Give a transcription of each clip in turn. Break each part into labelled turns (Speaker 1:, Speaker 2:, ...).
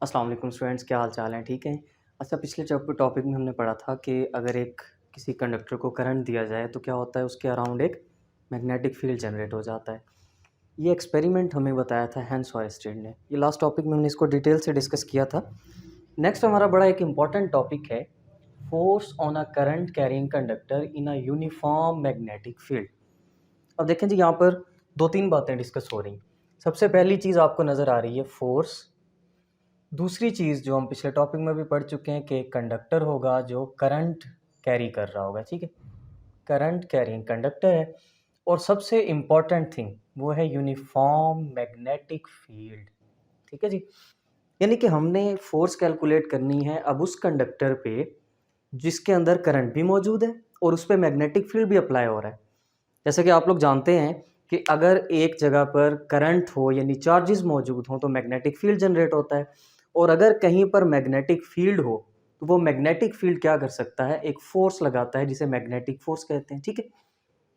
Speaker 1: अस्सलाम वालेकुम स्टूडेंट्स, क्या हाल चाल हैं? ठीक हैं। अच्छा, पिछले टॉपिक में हमने पढ़ा था कि अगर एक किसी कंडक्टर को करंट दिया जाए तो क्या होता है, उसके अराउंड एक मैग्नेटिक फील्ड जनरेट हो जाता है। ये एक्सपेरिमेंट हमें बताया था हैंस ऑयस्टेड ने। ये लास्ट टॉपिक में हमने इसको डिटेल से डिस्कस किया था। नेक्स्ट हमारा बड़ा एक इम्पॉर्टेंट टॉपिक है, force on a current carrying conductor in a uniform magnetic field. अब देखें जी, यहाँ पर दो तीन बातें डिस्कस हो रही। सबसे पहली चीज़ आपको नज़र आ रही है फोर्स। दूसरी चीज़ जो हम पिछले टॉपिक में भी पढ़ चुके हैं कि कंडक्टर होगा जो करंट कैरी कर रहा होगा, ठीक है। करंट कैरिंग कंडक्टर है। और सबसे इम्पॉर्टेंट थिंग वो है यूनिफॉर्म मैग्नेटिक फील्ड, ठीक है जी। यानी कि हमने फोर्स कैलकुलेट करनी है अब उस कंडक्टर पे जिसके अंदर करंट भी मौजूद है और उस पर मैग्नेटिक फील्ड भी अप्लाई हो रहा है। जैसे कि आप लोग जानते हैं कि अगर एक जगह पर करंट हो यानी चार्जेस मौजूद हों तो मैग्नेटिक फील्ड जनरेट होता है, और अगर कहीं पर मैग्नेटिक फील्ड हो तो वो मैग्नेटिक फील्ड क्या कर सकता है, एक फोर्स लगाता है जिसे मैग्नेटिक फोर्स कहते हैं, ठीक है।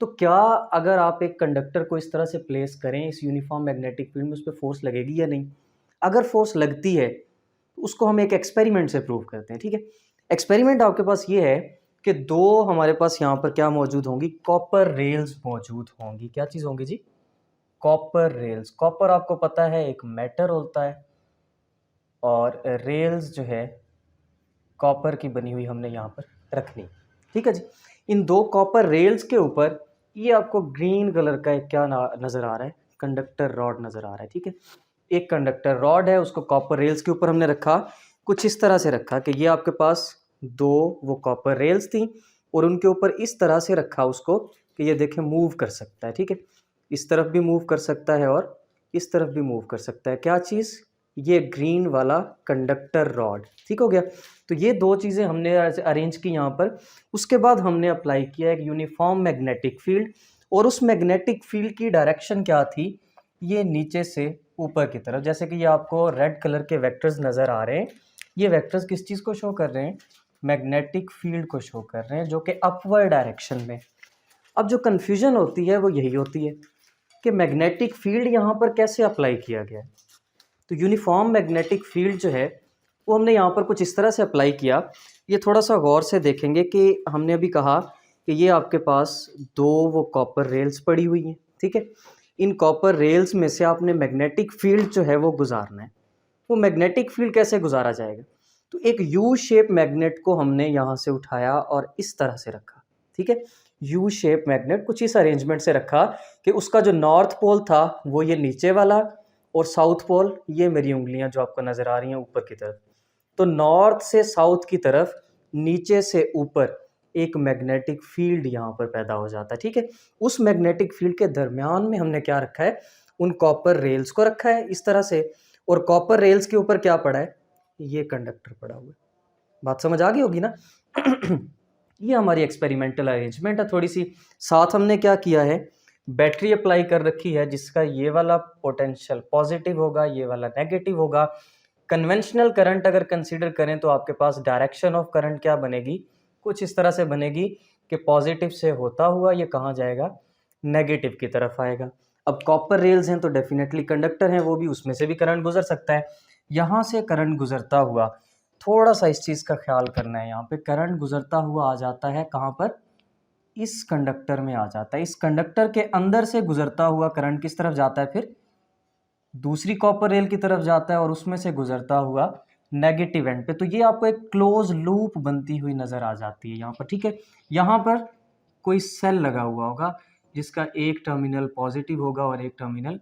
Speaker 1: तो क्या अगर आप एक कंडक्टर को इस तरह से प्लेस करें इस यूनिफॉर्म मैग्नेटिक फील्ड में, उस पर फोर्स लगेगी या नहीं? अगर फोर्स लगती है तो उसको हम एक एक्सपेरिमेंट से प्रूव करते हैं, ठीक है। एक्सपेरिमेंट आपके पास ये है कि दो हमारे पास यहाँ पर क्या मौजूद होंगी, कॉपर रेल्स मौजूद होंगी। क्या चीज़ होंगी जी? Copper rails. कॉपर आपको पता है एक मेटल होता है, और रेल्स जो है कॉपर की बनी हुई हमने यहाँ पर रखनी, ठीक है जी। इन दो कॉपर रेल्स के ऊपर ये आपको ग्रीन कलर का एक क्या नज़र आ रहा है, कंडक्टर रॉड नज़र आ रहा है, ठीक है। एक कंडक्टर रॉड है, उसको कॉपर रेल्स के ऊपर हमने रखा। कुछ इस तरह से रखा कि ये आपके पास दो वो कॉपर रेल्स थी और उनके ऊपर इस तरह से रखा उसको कि ये देखें मूव कर सकता है, ठीक है। इस तरफ भी मूव कर सकता है और इस तरफ भी मूव कर सकता है। क्या चीज़? ये ग्रीन वाला कंडक्टर रॉड, ठीक हो गया। तो ये दो चीज़ें हमने अरेंज की यहाँ पर। उसके बाद हमने अप्लाई किया एक यूनिफॉर्म मैग्नेटिक फील्ड, और उस मैग्नेटिक फील्ड की डायरेक्शन क्या थी, ये नीचे से ऊपर की तरफ। जैसे कि ये आपको रेड कलर के वेक्टर्स नज़र आ रहे हैं, ये वेक्टर्स किस चीज़ को शो कर रहे हैं, मैग्नेटिक फील्ड को शो कर रहे हैं, जो कि अपवर्ड डायरेक्शन में। अब जो कन्फ्यूजन होती है वो यही होती है कि मैग्नेटिक फील्ड यहाँ पर कैसे अप्लाई किया गया है। तो यूनिफॉर्म मैग्नेटिक फील्ड जो है वो हमने यहाँ पर कुछ इस तरह से अप्लाई किया। ये थोड़ा सा गौर से देखेंगे कि हमने अभी कहा कि ये आपके पास दो वो कॉपर रेल्स पड़ी हुई हैं, ठीक है। इन कॉपर रेल्स में से आपने मैग्नेटिक फील्ड जो है वो गुजारना है। वो मैग्नेटिक फील्ड कैसे गुजारा जाएगा? तो एक यू शेप मैग्नेट को हमने यहाँ से उठाया और इस तरह से रखा, ठीक है। यू शेप मैग्नेट कुछ इस अरेंजमेंट से रखा कि उसका जो नॉर्थ पोल था वो ये नीचे वाला, और साउथ पोल ये मेरी उंगलियां जो आपको नज़र आ रही हैं ऊपर की तरफ। तो नॉर्थ से साउथ की तरफ, नीचे से ऊपर एक मैग्नेटिक फील्ड यहाँ पर पैदा हो जाता है, ठीक है। उस मैग्नेटिक फील्ड के दरमियान में हमने क्या रखा है, उन कॉपर रेल्स को रखा है इस तरह से, और कॉपर रेल्स के ऊपर क्या पड़ा है, ये कंडक्टर पड़ा हुआ है। बात समझ आ गई होगी ना? ये हमारी एक्सपेरिमेंटल अरेंजमेंट है थोड़ी सी। साथ हमने क्या किया है, बैटरी अप्लाई कर रखी है जिसका ये वाला पोटेंशियल पॉजिटिव होगा, ये वाला नेगेटिव होगा। कन्वेंशनल करंट अगर कंसीडर करें तो आपके पास डायरेक्शन ऑफ करंट क्या बनेगी, कुछ इस तरह से बनेगी कि पॉजिटिव से होता हुआ ये कहाँ जाएगा, नेगेटिव की तरफ आएगा। अब कॉपर रेल्स हैं तो डेफिनेटली कंडक्टर हैं, वो भी उसमें से भी करंट गुजर सकता है। यहाँ से करंट गुजरता हुआ, थोड़ा सा इस चीज़ का ख्याल करना है, यहाँ पे करंट गुजरता हुआ आ जाता है कहाँ पर, इस कंडक्टर में आ जाता है। इस कंडक्टर के अंदर से गुजरता हुआ करंट किस तरफ जाता है, फिर दूसरी कॉपर रेल की तरफ जाता है और उसमें से गुजरता हुआ नेगेटिव एंड पे। तो ये आपको एक क्लोज लूप बनती हुई नजर आ जाती है यहाँ पर, ठीक है। यहाँ पर कोई सेल लगा हुआ होगा जिसका एक टर्मिनल पॉजिटिव होगा और एक टर्मिनल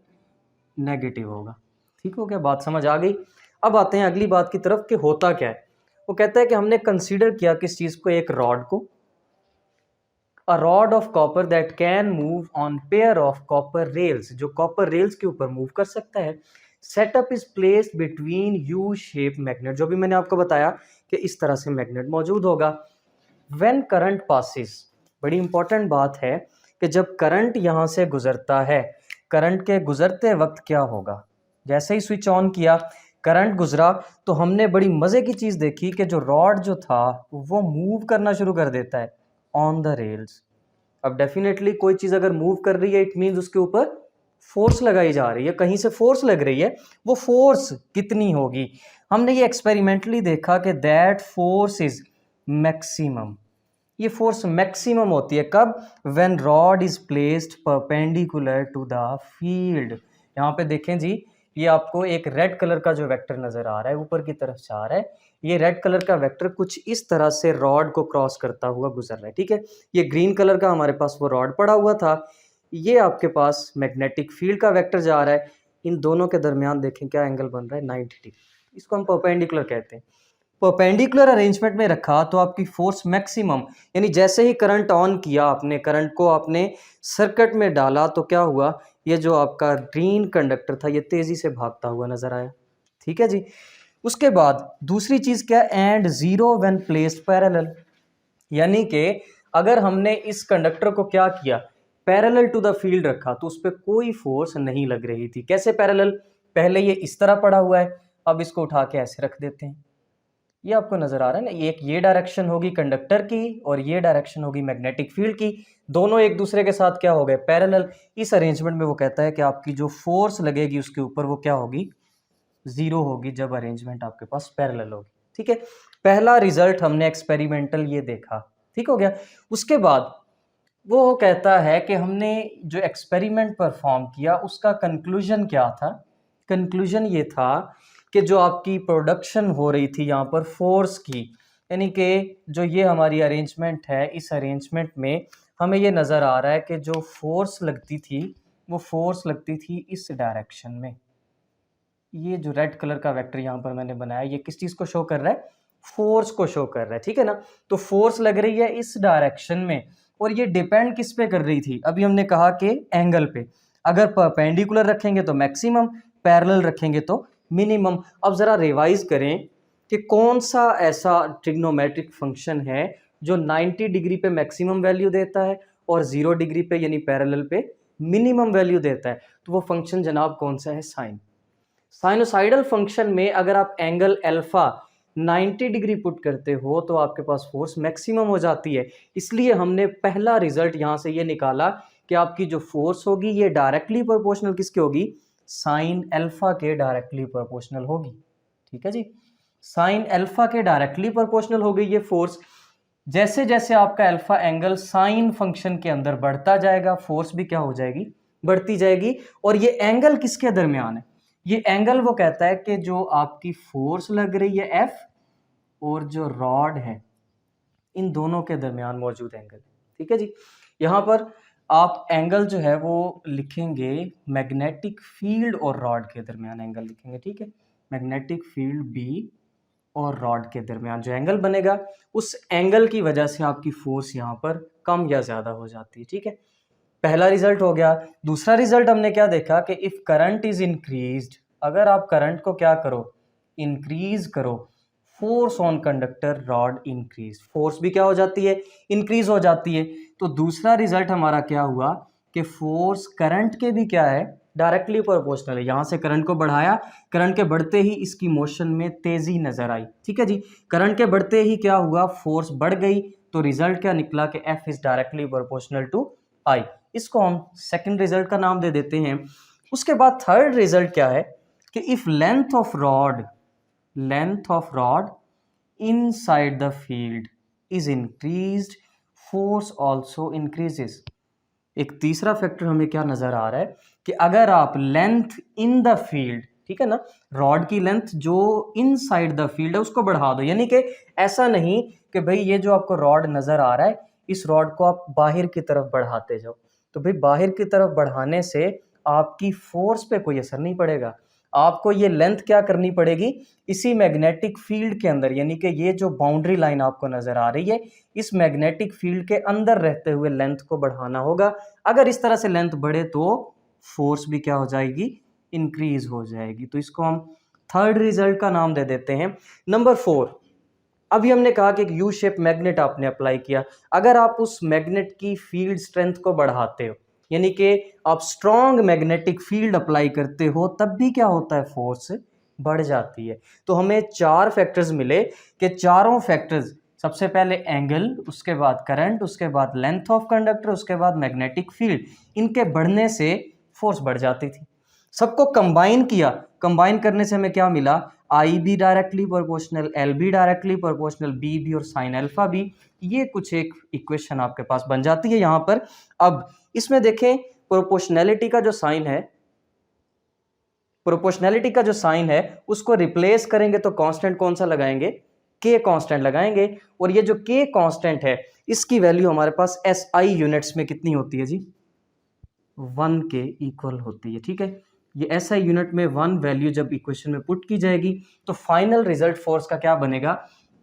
Speaker 1: नेगेटिव होगा, ठीक हो गया, बात समझ आ गई। अब आते हैं अगली बात की तरफ कि होता क्या है। वो कहता है कि हमने कंसीडर किया किस चीज़ को, एक रॉड को, a rod of copper that can move on pair of copper rails, जो कॉपर रेल्स के ऊपर मूव कर सकता है। Setup is placed between U shape magnet, जो भी मैंने आपको बताया कि इस तरह से मैग्नेट मौजूद होगा। व्हेन करंट पासिस, बड़ी इंपॉर्टेंट बात है कि जब करंट यहाँ से गुजरता है, करंट के गुजरते वक्त क्या होगा, जैसे ही स्विच ऑन किया करंट गुजरा तो हमने बड़ी मज़े की चीज़ देखी कि जो रॉड जो था वो मूव करना शुरू कर देता है ऑन द रेल्स। अब डेफिनेटली कोई चीज़ अगर मूव कर रही है इट मीन्स उसके ऊपर फोर्स लगाई जा रही है, कहीं से फोर्स लग रही है, वो फोर्स कितनी होगी। हमने ये एक्सपेरिमेंटली देखा कि दैट फोर्स इज मैक्सिमम। ये फोर्स मैक्सिमम होती है कब? When rod is placed perpendicular to the field. यहाँ पे देखें जी, ये आपको एक रेड कलर का जो वेक्टर नजर आ रहा है, ऊपर की तरफ जा रहा है, ये रेड कलर का वेक्टर कुछ इस तरह से रॉड को क्रॉस करता हुआ गुजर रहा है, ठीक है। ये ग्रीन कलर का हमारे पास वो रॉड पड़ा हुआ था, ये आपके पास मैग्नेटिक फील्ड का वेक्टर जा रहा है। इन दोनों के दरमियान देखें क्या एंगल बन रहा है, 90 डिग्री। इसको हम परपेंडिकुलर कहते हैं। परपेंडिकुलर अरेंजमेंट में रखा तो आपकी फोर्स मैक्सिमम, यानी जैसे ही करंट ऑन किया आपने, करंट को आपने सर्किट में डाला, तो क्या हुआ, ये जो आपका ग्रीन कंडक्टर था ये तेजी से भागता हुआ नजर आया, ठीक है जी। उसके बाद दूसरी चीज क्या, and zero when placed parallel, यानी कि अगर हमने इस कंडक्टर को क्या किया, पैरेलल टू द फील्ड रखा, तो उस पर कोई फोर्स नहीं लग रही थी। कैसे पैरेलल? पहले ये इस तरह पड़ा हुआ है, अब इसको उठा के ऐसे रख देते हैं, ये आपको नजर आ रहा है ना, एक ये डायरेक्शन होगी कंडक्टर की और ये डायरेक्शन होगी मैग्नेटिक फील्ड की, दोनों एक दूसरे के साथ क्या हो गए, पैरेलल। इस अरेंजमेंट में वो कहता है कि आपकी जो फोर्स लगेगी उसके ऊपर वो क्या होगी, जीरो होगी, जब अरेंजमेंट आपके पास पैरेलल होगी, ठीक है। पहला रिजल्ट हमने एक्सपेरिमेंटल ये देखा, ठीक हो गया। उसके बाद वो कहता है कि हमने जो एक्सपेरिमेंट परफॉर्म किया उसका कंक्लूजन क्या था। कंक्लूजन ये था कि जो आपकी प्रोडक्शन हो रही थी यहाँ पर फोर्स की, यानी कि जो ये हमारी अरेंजमेंट है, इस अरेंजमेंट में हमें ये नज़र आ रहा है कि जो फोर्स लगती थी वो फोर्स लगती थी इस डायरेक्शन में। ये जो रेड कलर का वेक्टर यहाँ पर मैंने बनाया, ये किस चीज़ को शो कर रहा है, फोर्स को शो कर रहा है, ठीक है ना। तो फोर्स लग रही है इस डायरेक्शन में, और ये डिपेंड किस पे कर रही थी, अभी हमने कहा कि एंगल पे। अगर परपेंडिकुलर रखेंगे तो मैक्सिमम, पैरेलल रखेंगे तो मिनिमम। अब ज़रा रिवाइज करें कि कौन सा ऐसा ट्रिग्नोमेट्रिक फंक्शन है जो 90 डिग्री पे मैक्सिमम वैल्यू देता है और 0 डिग्री पे यानी पैरेलल पे मिनिमम वैल्यू देता है। तो वो फंक्शन जनाब कौन सा है, साइन। साइनोसाइडल फंक्शन में अगर आप एंगल अल्फा 90 डिग्री पुट करते हो तो आपके पास फोर्स मैक्सिमम हो जाती है। इसलिए हमने पहला रिजल्ट यहाँ से ये निकाला कि आपकी जो फोर्स होगी ये डायरेक्टली प्रोपोर्शनल किसके होगी, साइन अल्फा के डायरेक्टली प्रोपोर्शनल होगी, ठीक है जी। साइन अल्फा के डायरेक्टली प्रोपोर्शनल हो गई ये फोर्स। जैसे जैसे आपका अल्फा एंगल साइन फंक्शन के अंदर बढ़ता जाएगा, फोर्स भी क्या हो जाएगी, बढ़ती जाएगी। और ये एंगल किसके दरमियान है, ये एंगल वो कहता है कि जो आपकी फोर्स लग रही है F और जो रॉड है इन दोनों के दरमियान मौजूद एंगल, ठीक है जी। यहाँ पर आप एंगल जो है वो लिखेंगे मैग्नेटिक फील्ड और रॉड के दरमियान एंगल लिखेंगे, ठीक है। मैग्नेटिक फील्ड B और रॉड के दरमियान जो एंगल बनेगा, उस एंगल की वजह से आपकी फोर्स यहाँ पर कम या ज़्यादा हो जाती है, ठीक है। पहला रिजल्ट हो गया। दूसरा रिजल्ट हमने क्या देखा कि इफ़ करंट इज इंक्रीज्ड, अगर आप करंट को क्या करो, इंक्रीज करो, force on conductor rod increase, force भी क्या हो जाती है, इंक्रीज हो जाती है। तो दूसरा रिजल्ट हमारा क्या हुआ कि फोर्स करंट के भी क्या है, डायरेक्टली प्रोपोर्शनल है। यहाँ से करंट को बढ़ाया, करंट के बढ़ते ही इसकी मोशन में तेजी नजर आई, ठीक है जी। करंट के बढ़ते ही क्या हुआ, फोर्स बढ़ गई, तो रिजल्ट क्या निकला कि F is directly proportional to I। इसको हम सेकंड रिजल्ट का नाम दे देते हैं। उसके बाद थर्ड रिजल्ट क्या है कि if length of rod inside the field is increased, force also increases. एक तीसरा फैक्टर हमें क्या नजर आ रहा है कि अगर आप लेंथ इन द फील्ड, ठीक है ना, रॉड की लेंथ जो इनसाइड द फील्ड है उसको बढ़ा दो, यानी कि ऐसा नहीं कि भाई ये जो आपको रॉड नजर आ रहा है इस रॉड को आप बाहर की तरफ बढ़ाते जाओ, तो भाई बाहर की तरफ बढ़ाने से आपकी फोर्स पे कोई असर नहीं पड़ेगा। आपको ये लेंथ क्या करनी पड़ेगी, इसी मैग्नेटिक फील्ड के अंदर, यानी कि ये जो बाउंड्री लाइन आपको नजर आ रही है इस मैग्नेटिक फील्ड के अंदर रहते हुए लेंथ को बढ़ाना होगा। अगर इस तरह से लेंथ बढ़े तो फोर्स भी क्या हो जाएगी, इंक्रीज हो जाएगी। तो इसको हम थर्ड रिजल्ट का नाम दे देते हैं। नंबर 4, अभी हमने कहा कि एक यू शेप मैग्नेट आपने अप्लाई किया, अगर आप उस मैग्नेट की फील्ड स्ट्रेंथ को बढ़ाते हो, यानी कि आप स्ट्रॉन्ग मैग्नेटिक फील्ड अप्लाई करते हो, तब भी क्या होता है, फोर्स बढ़ जाती है। तो हमें 4 फैक्टर्स मिले कि चारों फैक्टर्स, सबसे पहले एंगल, उसके बाद करंट, उसके बाद लेंथ ऑफ कंडक्टर, उसके बाद मैग्नेटिक फील्ड, इनके बढ़ने से फोर्स बढ़ जाती थी। सबको कंबाइन किया, कंबाइन करने से हमें क्या मिला, I B directly proportional, L B directly proportional, B B और साइन अल्फा बी। ये कुछ एक इक्वेशन आपके पास बन जाती है यहाँ पर। अब इसमें देखें प्रोपोर्शनैलिटी का जो साइन है, प्रोपोर्शनैलिटी का जो साइन है उसको रिप्लेस करेंगे तो कांस्टेंट कौन सा लगाएंगे, के कांस्टेंट लगाएंगे। और ये जो के कांस्टेंट है इसकी वैल्यू हमारे पास एस आई यूनिट्स में कितनी होती है जी, 1 के इक्वल होती है। ठीक है, ये एस आई यूनिट में 1 वैल्यू जब इक्वेशन में पुट की जाएगी तो फाइनल रिजल्ट फोर्स का क्या बनेगा,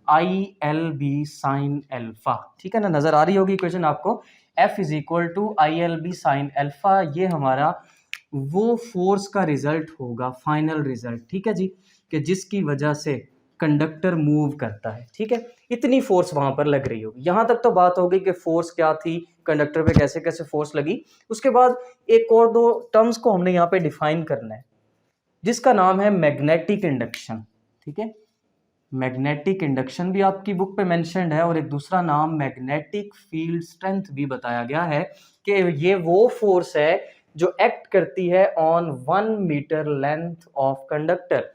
Speaker 1: I L B sine alpha. ठीक है ना, नजर आ रही होगी इक्वेशन आपको, F is equal to I L B sine alpha. ये हमारा वो फोर्स का रिजल्ट होगा, फाइनल रिजल्ट। ठीक है जी, कि जिसकी वजह से कंडक्टर मूव करता है। ठीक है, इतनी फोर्स वहां पर लग रही होगी। यहां तक तो बात हो गई कि फोर्स क्या थी, कंडक्टर पे कैसे कैसे फोर्स लगी। उसके बाद एक और दो टर्म्स को हमने यहाँ पे डिफाइन करना है, जिसका नाम है मैग्नेटिक इंडक्शन। ठीक है, मैग्नेटिक इंडक्शन भी आपकी बुक पे मेंशन्ड है, और एक दूसरा नाम मैग्नेटिक फील्ड स्ट्रेंथ भी बताया गया है कि ये वो फोर्स है जो एक्ट करती है on 1 metre length of conductor.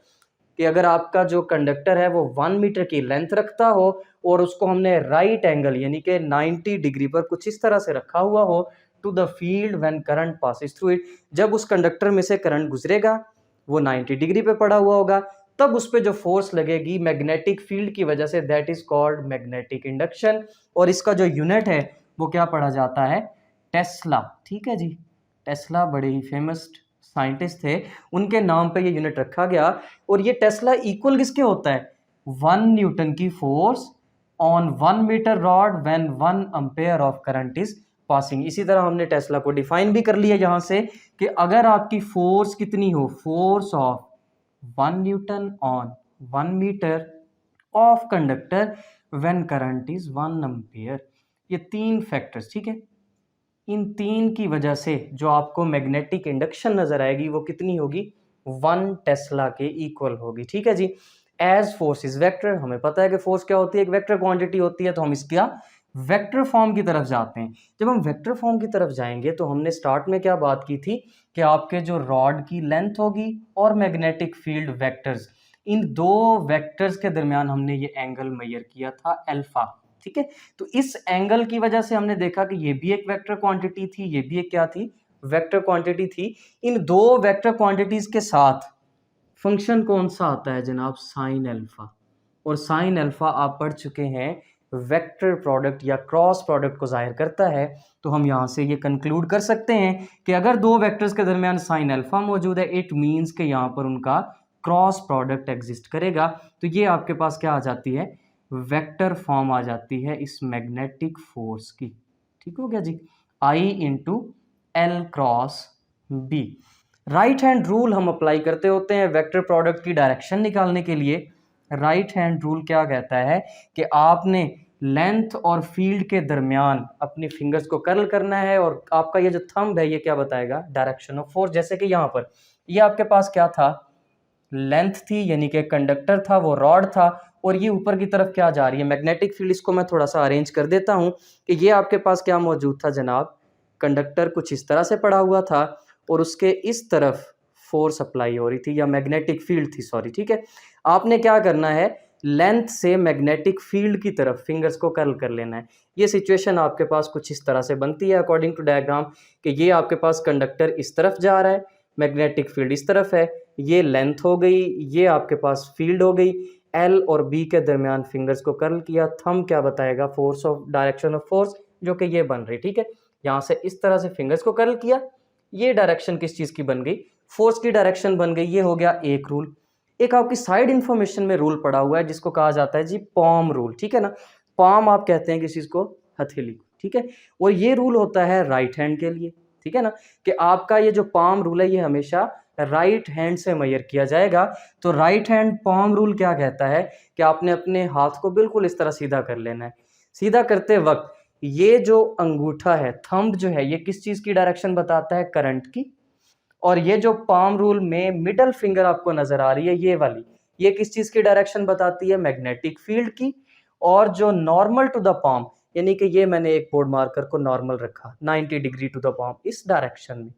Speaker 1: कि अगर आपका जो कंडक्टर है वो 1 मीटर की लेंथ रखता हो और उसको हमने राइट एंगल यानी कि 90 डिग्री पर कुछ इस तरह से रखा हुआ हो to the field when current passes through it, जब उस कंडक्टर में से करंट गुजरेगा वो 90 डिग्री पे पड़ा हुआ होगा, तब उस पर जो फोर्स लगेगी मैग्नेटिक फील्ड की वजह से, that is called magnetic induction. और इसका जो यूनिट है वो क्या पढ़ा जाता है, टेस्ला। ठीक है जी, टेस्ला बड़े ही फेमस साइंटिस्ट थे, उनके नाम पे ये यूनिट रखा गया। और ये टेस्ला इक्वल किसके होता है, 1 न्यूटन की force on 1 metre rod when 1 ampere of current is passing. इसी तरह हमने टेस्ला को डिफाइन भी कर लिया यहां से कि अगर आपकी फोर्स कितनी हो, force of 1 newton on 1 metre of conductor when current is 1 ampere. ये 3 फैक्टर्स। ठीक है, इन 3 की वजह से जो आपको मैग्नेटिक इंडक्शन नजर आएगी वो कितनी होगी, 1 टेस्ला के इक्वल होगी। ठीक है जी, एज फोर्स इज वेक्टर, हमें पता है कि फोर्स क्या होती है, एक वेक्टर क्वांटिटी होती है, तो हम इसका वेक्टर फॉर्म की तरफ जाते हैं। जब हम वेक्टर फॉर्म की तरफ जाएंगे तो हमने स्टार्ट में क्या बात की थी कि आपके जो रॉड की लेंथ होगी और मैग्नेटिक फील्ड वेक्टर्स, इन दो वेक्टर्स के दरमियान हमने ये एंगल मेजर किया था अल्फा। ठीक है, तो इस एंगल की वजह से हमने देखा कि ये भी एक वेक्टर क्वांटिटी थी, ये भी एक क्या थी, वेक्टर क्वांटिटी थी। इन दो वेक्टर क्वांटिटीज के साथ फंक्शन कौन सा आता है जनाब, साइन अल्फा। और साइन अल्फा आप पढ़ चुके हैं वेक्टर प्रोडक्ट या क्रॉस प्रोडक्ट को जाहिर करता है। तो हम यहाँ से ये कंक्लूड कर सकते हैं कि अगर दो वेक्टर्स के दरमियान साइन अल्फा मौजूद है, इट मीन्स कि यहाँ पर उनका क्रॉस प्रोडक्ट एग्जिस्ट करेगा। तो ये आपके पास क्या आ जाती है, वेक्टर फॉर्म आ जाती है इस मैग्नेटिक फोर्स की। ठीक हो गया जी, I into L cross B. Right hand rule हम अप्लाई करते होते हैं वेक्टर प्रोडक्ट की डायरेक्शन निकालने के लिए। राइट हैंड रूल क्या कहता है कि आपने लेंथ और फील्ड के दरमियान अपनी फिंगर्स को कर्ल करना है, और आपका ये जो थंब है ये क्या बताएगा, डायरेक्शन ऑफ फोर्स। जैसे कि यहाँ पर ये आपके पास क्या था, लेंथ थी यानी कि कंडक्टर था, वो रॉड था, और ये ऊपर की तरफ क्या जा रही है, मैग्नेटिक फील्ड। इसको मैं थोड़ा सा अरेंज कर देता हूँ कि ये आपके पास क्या मौजूद था जनाब, कंडक्टर कुछ इस तरह से पड़ा हुआ था और उसके इस तरफ फोर्स अप्लाई हो रही थी या मैग्नेटिक फील्ड थी, सॉरी। ठीक है, आपने क्या करना है, लेंथ से मैग्नेटिक फील्ड की तरफ फिंगर्स को कर्ल कर लेना है। ये सिचुएशन आपके पास कुछ इस तरह से बनती है अकॉर्डिंग टू डायग्राम कि ये आपके पास कंडक्टर इस तरफ जा रहा है, मैग्नेटिक फील्ड इस तरफ है, ये लेंथ हो गई, ये आपके पास फील्ड हो गई। एल और बी के दरमियान फिंगर्स को कर्ल किया, थंब क्या बताएगा, force of direction of force, जो कि ये बन रही। ठीक है, यहाँ से इस तरह से फिंगर्स को कर्ल किया, ये डायरेक्शन किस चीज़ की बन गई, फोर्स की डायरेक्शन बन गई। ये हो गया एक रूल। एक आपकी साइड इंफॉर्मेशन में रूल पड़ा हुआ है जिसको कहा जाता है जी पॉम रूल। ठीक है ना, पॉम आप कहते हैं किस चीज़ को, हथेली को। ठीक है, और ये रूल होता है राइट हैंड के लिए। ठीक है ना, कि आपका ये जो पॉम रूल है ये हमेशा राइट हैंड से मेजर किया जाएगा। तो राइट हैंड पॉम रूल क्या कहता है कि आपने अपने हाथ को बिल्कुल इस तरह सीधा कर लेना है। सीधा करते वक्त ये जो अंगूठा है, थंब जो है, ये किस चीज़ की डायरेक्शन बताता है, करंट की। और ये जो पाम रूल में मिडल फिंगर आपको नजर आ रही है ये वाली, ये किस चीज की डायरेक्शन बताती है, मैग्नेटिक फील्ड की। और जो नॉर्मल टू द पाम, यानी कि ये मैंने एक बोर्ड मार्कर को नॉर्मल रखा 90 डिग्री टू द पाम, इस डायरेक्शन में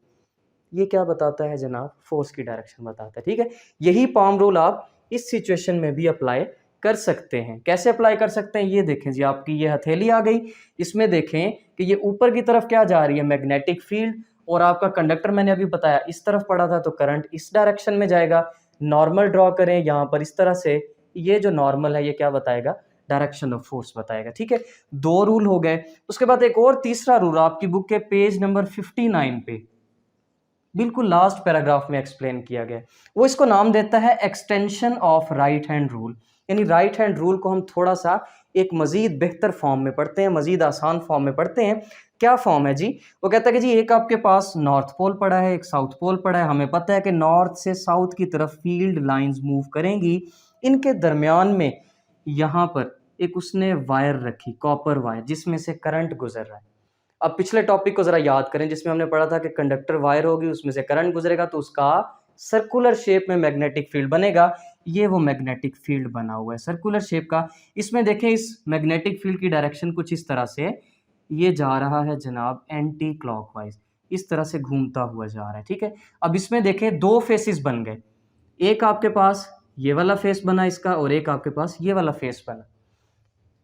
Speaker 1: ये क्या बताता है जनाब? फोर्स की डायरेक्शन बताता है, ठीक है। यही पाम रूल आप इस सिचुएशन में भी अप्लाई कर सकते हैं। कैसे अप्लाई कर सकते हैं? ये देखें जी, आपकी ये हथेली आ गई, इसमें देखें कि ये ऊपर की तरफ क्या जा रही है? Magnetic field. और आपका कंडक्टर मैंने अभी बताया इस तरफ पड़ा था, तो करंट इस डायरेक्शन में जाएगा। नॉर्मल ड्रॉ करें यहाँ पर इस तरह से, ये जो नॉर्मल है ये क्या बताएगा? डायरेक्शन ऑफ फोर्स बताएगा, ठीक है। दो रूल हो गए। उसके बाद एक और तीसरा रूल आपकी बुक के पेज नंबर 59 पे बिल्कुल लास्ट पैराग्राफ में एक्सप्लेन किया गया। वो इसको नाम देता है extension of right hand rule. यानी राइट हैंड रूल को हम थोड़ा सा एक मजीद बेहतर फॉर्म में पढ़ते हैं, मजीद आसान फॉर्म में पढ़ते हैं। क्या फॉर्म है जी? वो कहता है कि जी एक आपके पास नॉर्थ पोल पड़ा है, एक साउथ पोल पड़ा है। हमें पता है कि नॉर्थ से साउथ की तरफ फील्ड लाइंस मूव करेंगी। इनके दरमियान में यहाँ पर एक उसने वायर रखी, कॉपर वायर, जिसमें से करंट गुजर रहा है। अब पिछले टॉपिक को जरा याद करें जिसमें हमने पढ़ा था कि कंडक्टर वायर होगी, उसमें से करंट गुजरेगा तो उसका सर्कुलर शेप में मैग्नेटिक फील्ड बनेगा। ये वो मैग्नेटिक फील्ड बना हुआ है सर्कुलर शेप का। इसमें देखें इस मैग्नेटिक फील्ड की डायरेक्शन कुछ इस तरह से, ये जा रहा है जनाब एंटी क्लॉकवाइज, इस तरह से घूमता हुआ जा रहा है, ठीक है। अब इसमें देखें दो फेसेस बन गए, एक आपके पास ये वाला फेस बना इसका और एक आपके पास ये वाला फेस बना।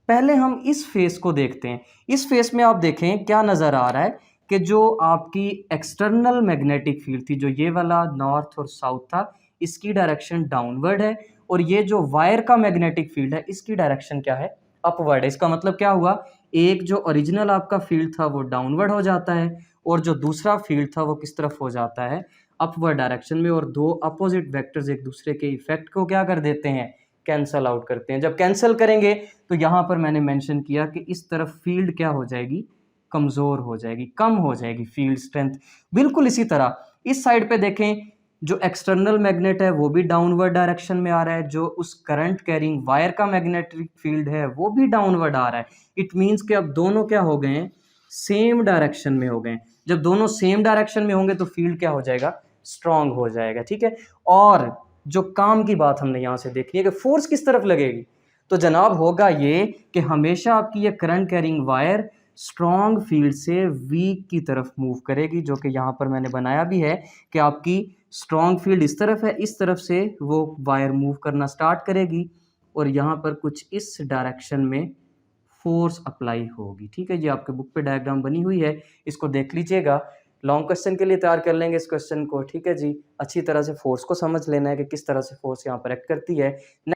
Speaker 1: पहले हम इस फेस को देखते हैं। इस फेस में आप देखें क्या नज़र आ रहा है कि जो आपकी एक्सटर्नल मैग्नेटिक फील्ड थी, जो ये वाला नॉर्थ और साउथ था, इसकी डायरेक्शन डाउनवर्ड है। और ये जो वायर का मैग्नेटिक फील्ड है इसकी डायरेक्शन क्या है? अपवर्ड है। इसका मतलब क्या हुआ? एक जो ओरिजिनल आपका फील्ड था वो डाउनवर्ड हो जाता है और जो दूसरा फील्ड था वो किस तरफ हो जाता है? अपवर्ड डायरेक्शन में। और दो अपोजिट वेक्टर्स एक दूसरे के इफेक्ट को क्या कर देते हैं? कैंसल आउट करते हैं। जब कैंसिल करेंगे तो यहाँ पर मैंने मेंशन किया कि इस तरफ फील्ड क्या हो जाएगी? कमज़ोर हो जाएगी, कम हो जाएगी फील्ड स्ट्रेंथ। बिल्कुल इसी तरह इस साइड पे देखें, जो एक्सटर्नल मैग्नेट है वो भी डाउनवर्ड डायरेक्शन में आ रहा है, जो उस करंट कैरिंग वायर का मैग्नेटिक फील्ड है वो भी डाउनवर्ड आ रहा है। इट मीन्स कि अब दोनों क्या हो गए हैं? सेम डायरेक्शन में हो गए। जब दोनों सेम डायरेक्शन में होंगे तो फील्ड क्या हो जाएगा? स्ट्रांग हो जाएगा, ठीक है। और जो काम की बात हमने यहाँ से देखनी है कि फोर्स किस तरफ लगेगी, तो जनाब होगा ये कि हमेशा आपकी ये current carrying wire strong field से वीक की तरफ मूव करेगी, जो कि यहाँ पर मैंने बनाया भी है कि आपकी स्ट्रॉन्ग फील्ड इस तरफ है, इस तरफ से वो वायर मूव करना स्टार्ट करेगी और यहाँ पर कुछ इस डायरेक्शन में फोर्स अप्लाई होगी, ठीक है। ये आपके बुक पे डायग्राम बनी हुई है, इसको देख लीजिएगा। लॉन्ग क्वेश्चन के लिए तैयार कर लेंगे इस क्वेश्चन को, ठीक है जी। अच्छी तरह से फोर्स को समझ लेना है कि किस तरह से फोर्स यहाँ पर एक्ट करती है।